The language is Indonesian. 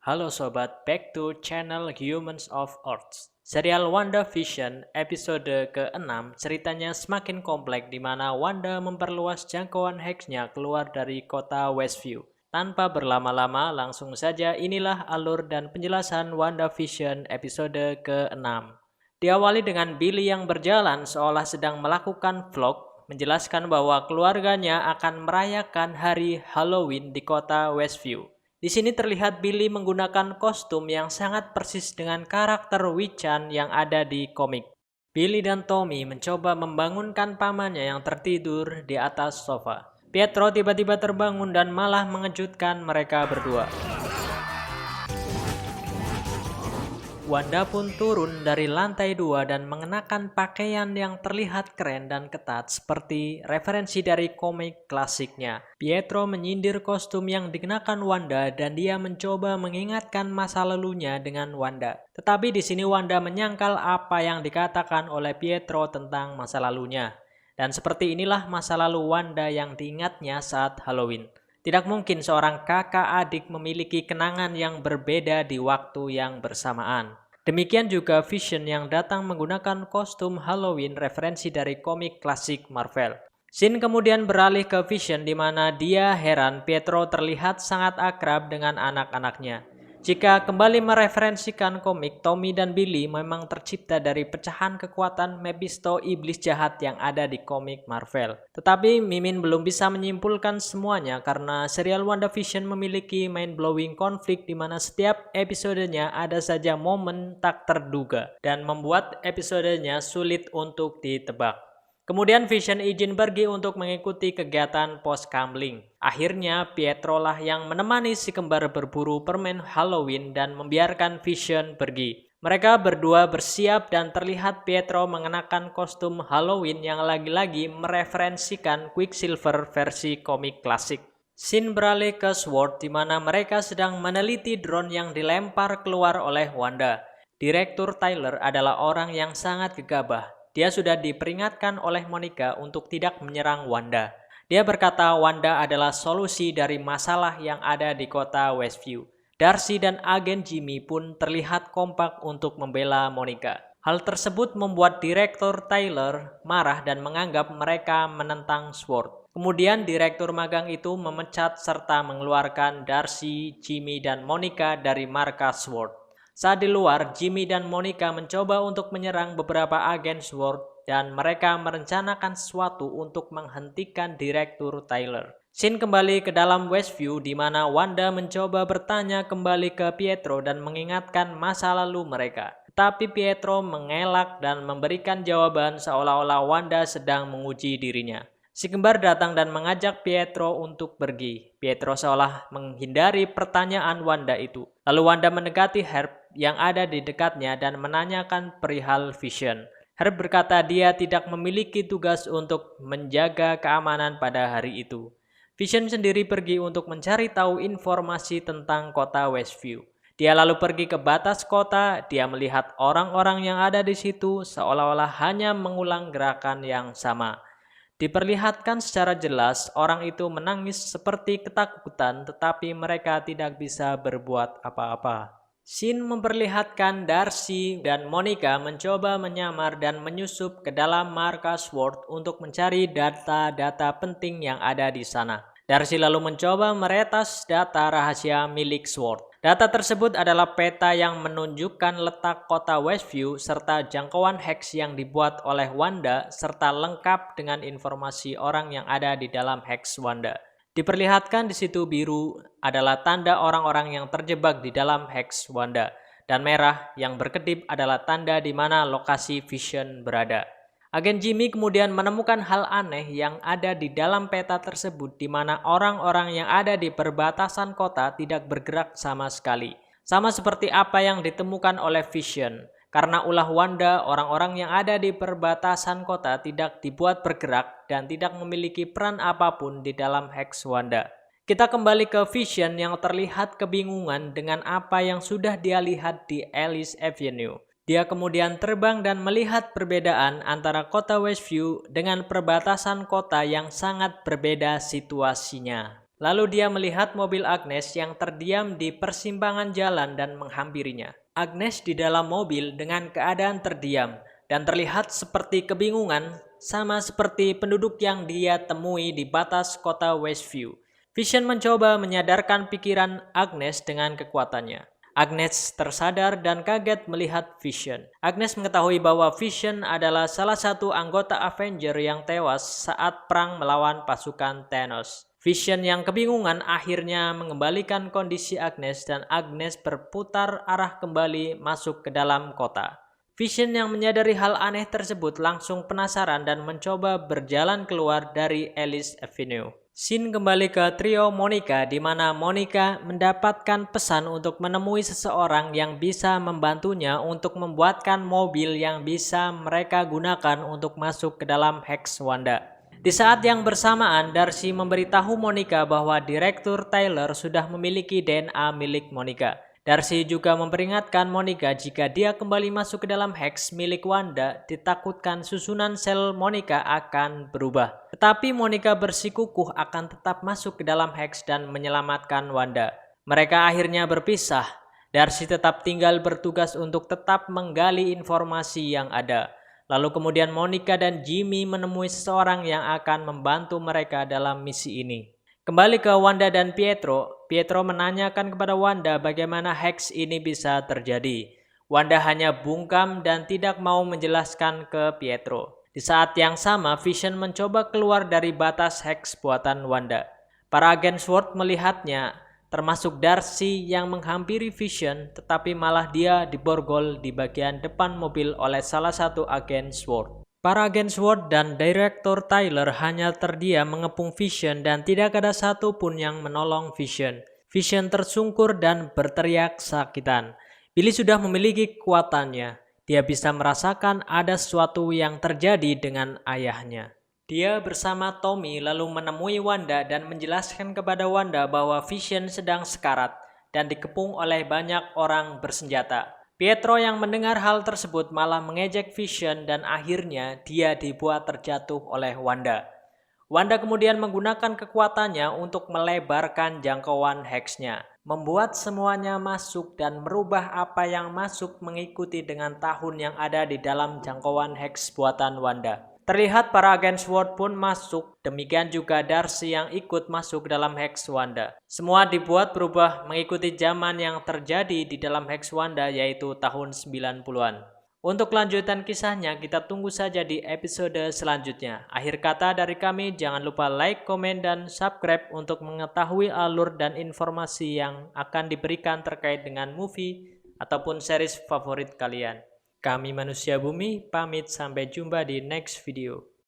Halo sobat, back to channel Humans of Earth. Serial WandaVision episode ke-6 ceritanya semakin kompleks di mana Wanda memperluas jangkauan heksnya keluar dari kota Westview. Tanpa berlama-lama, langsung saja inilah alur dan penjelasan WandaVision episode ke-6. Diawali dengan Billy yang berjalan seolah sedang melakukan vlog, menjelaskan bahwa keluarganya akan merayakan hari Halloween di kota Westview. Di sini terlihat Billy menggunakan kostum yang sangat persis dengan karakter Wiccan yang ada di komik. Billy dan Tommy mencoba membangunkan pamannya yang tertidur di atas sofa. Pietro tiba-tiba terbangun dan malah mengejutkan mereka berdua. Wanda pun turun dari lantai 2 dan mengenakan pakaian yang terlihat keren dan ketat seperti referensi dari komik klasiknya. Pietro menyindir kostum yang dikenakan Wanda dan dia mencoba mengingatkan masa lalunya dengan Wanda. Tetapi di sini Wanda menyangkal apa yang dikatakan oleh Pietro tentang masa lalunya. Dan seperti inilah masa lalu Wanda yang diingatnya saat Halloween. Tidak mungkin seorang kakak adik memiliki kenangan yang berbeda di waktu yang bersamaan. Demikian juga Vision yang datang menggunakan kostum Halloween referensi dari komik klasik Marvel. Scene kemudian beralih ke Vision di mana dia heran Pietro terlihat sangat akrab dengan anak-anaknya. Jika kembali mereferensikan komik, Tommy dan Billy memang tercipta dari pecahan kekuatan Mephisto iblis jahat yang ada di komik Marvel. Tetapi Mimin belum bisa menyimpulkan semuanya karena serial WandaVision memiliki mind-blowing konflik di mana setiap episodenya ada saja momen tak terduga dan membuat episodenya sulit untuk ditebak. Kemudian Vision izin pergi untuk mengikuti kegiatan pos-kamling. Akhirnya Pietro lah yang menemani si kembar berburu permen Halloween dan membiarkan Vision pergi. Mereka berdua bersiap dan terlihat Pietro mengenakan kostum Halloween yang lagi-lagi mereferensikan Quicksilver versi komik klasik. Scene beralih ke SWORD di mana mereka sedang meneliti drone yang dilempar keluar oleh Wanda. Direktur Tyler adalah orang yang sangat gegabah. Dia sudah diperingatkan oleh Monica untuk tidak menyerang Wanda. Dia berkata Wanda adalah solusi dari masalah yang ada di kota Westview. Darcy dan agen Jimmy pun terlihat kompak untuk membela Monica. Hal tersebut membuat Direktur Tyler marah dan menganggap mereka menentang SWORD. Kemudian Direktur magang itu memecat serta mengeluarkan Darcy, Jimmy, dan Monica dari markas SWORD. Saat di luar, Jimmy dan Monica mencoba untuk menyerang beberapa agen SWORD dan mereka merencanakan sesuatu untuk menghentikan Direktur Tyler. Scene kembali ke dalam Westview di mana Wanda mencoba bertanya kembali ke Pietro dan mengingatkan masa lalu mereka. Tetapi Pietro mengelak dan memberikan jawaban seolah-olah Wanda sedang menguji dirinya. Si kembar datang dan mengajak Pietro untuk pergi. Pietro seolah menghindari pertanyaan Wanda itu. Lalu Wanda mendekati Herb yang ada di dekatnya dan menanyakan perihal Vision. Herb berkata dia tidak memiliki tugas untuk menjaga keamanan pada hari itu. Vision sendiri pergi untuk mencari tahu informasi tentang kota Westview. Dia lalu pergi ke batas kota, dia melihat orang-orang yang ada di situ seolah-olah hanya mengulang gerakan yang sama. Diperlihatkan secara jelas orang itu menangis seperti ketakutan tetapi mereka tidak bisa berbuat apa-apa. Scene memperlihatkan Darcy dan Monica mencoba menyamar dan menyusup ke dalam markas SWORD untuk mencari data-data penting yang ada di sana. Darcy lalu mencoba meretas data rahasia milik SWORD. Data tersebut adalah peta yang menunjukkan letak kota Westview serta jangkauan hex yang dibuat oleh Wanda serta lengkap dengan informasi orang yang ada di dalam hex Wanda. Diperlihatkan di situ biru adalah tanda orang-orang yang terjebak di dalam hex Wanda dan merah yang berkedip adalah tanda di mana lokasi Vision berada. Agen Jimmy kemudian menemukan hal aneh yang ada di dalam peta tersebut di mana orang-orang yang ada di perbatasan kota tidak bergerak sama sekali. Sama seperti apa yang ditemukan oleh Vision. Karena ulah Wanda, orang-orang yang ada di perbatasan kota tidak dibuat bergerak dan tidak memiliki peran apapun di dalam hex Wanda. Kita kembali ke Vision yang terlihat kebingungan dengan apa yang sudah dia lihat di Alice Avenue. Dia kemudian terbang dan melihat perbedaan antara kota Westview dengan perbatasan kota yang sangat berbeda situasinya. Lalu dia melihat mobil Agnes yang terdiam di persimpangan jalan dan menghampirinya. Agnes di dalam mobil dengan keadaan terdiam dan terlihat seperti kebingungan, sama seperti penduduk yang dia temui di batas kota Westview. Vision mencoba menyadarkan pikiran Agnes dengan kekuatannya. Agnes tersadar dan kaget melihat Vision. Agnes mengetahui bahwa Vision adalah salah satu anggota Avenger yang tewas saat perang melawan pasukan Thanos. Vision yang kebingungan akhirnya mengembalikan kondisi Agnes dan Agnes berputar arah kembali masuk ke dalam kota. Vision yang menyadari hal aneh tersebut langsung penasaran dan mencoba berjalan keluar dari Ellis Avenue. Scene kembali ke trio Monica, di mana Monica mendapatkan pesan untuk menemui seseorang yang bisa membantunya untuk membuatkan mobil yang bisa mereka gunakan untuk masuk ke dalam Hex Wanda. Di saat yang bersamaan, Darcy memberitahu Monica bahwa Direktur Tyler sudah memiliki DNA milik Monica. Darcy juga memperingatkan Monica jika dia kembali masuk ke dalam Hex milik Wanda, ditakutkan susunan sel Monica akan berubah. Tetapi Monica bersikukuh akan tetap masuk ke dalam Hex dan menyelamatkan Wanda. Mereka akhirnya berpisah. Darcy tetap tinggal bertugas untuk tetap menggali informasi yang ada. Lalu kemudian Monica dan Jimmy menemui seseorang yang akan membantu mereka dalam misi ini. Kembali ke Wanda dan Pietro, Pietro menanyakan kepada Wanda bagaimana Hex ini bisa terjadi. Wanda hanya bungkam dan tidak mau menjelaskan ke Pietro. Di saat yang sama, Vision mencoba keluar dari batas Hex buatan Wanda. Para agen SWORD melihatnya, termasuk Darcy yang menghampiri Vision, tetapi malah dia diborgol di bagian depan mobil oleh salah satu agen SWORD. Para agen SWORD dan Direktur Tyler hanya terdiam mengepung Vision dan tidak ada satupun yang menolong Vision. Vision tersungkur dan berteriak sakitan. Billy sudah memiliki kekuatannya. Dia bisa merasakan ada sesuatu yang terjadi dengan ayahnya. Dia bersama Tommy lalu menemui Wanda dan menjelaskan kepada Wanda bahwa Vision sedang sekarat dan dikepung oleh banyak orang bersenjata. Pietro yang mendengar hal tersebut malah mengejek Vision dan akhirnya dia dibuat terjatuh oleh Wanda. Wanda kemudian menggunakan kekuatannya untuk melebarkan jangkauan Hex-nya, membuat semuanya masuk dan merubah apa yang masuk mengikuti dengan tahun yang ada di dalam jangkauan Hex buatan Wanda. Terlihat para agen SWORD pun masuk, demikian juga Darcy yang ikut masuk dalam Hex Wanda. Semua dibuat berubah mengikuti zaman yang terjadi di dalam Hex Wanda, yaitu tahun 90-an. Untuk lanjutan kisahnya, kita tunggu saja di episode selanjutnya. Akhir kata dari kami, jangan lupa like, komen, dan subscribe untuk mengetahui alur dan informasi yang akan diberikan terkait dengan movie ataupun series favorit kalian. Kami manusia bumi, pamit sampai jumpa di next video.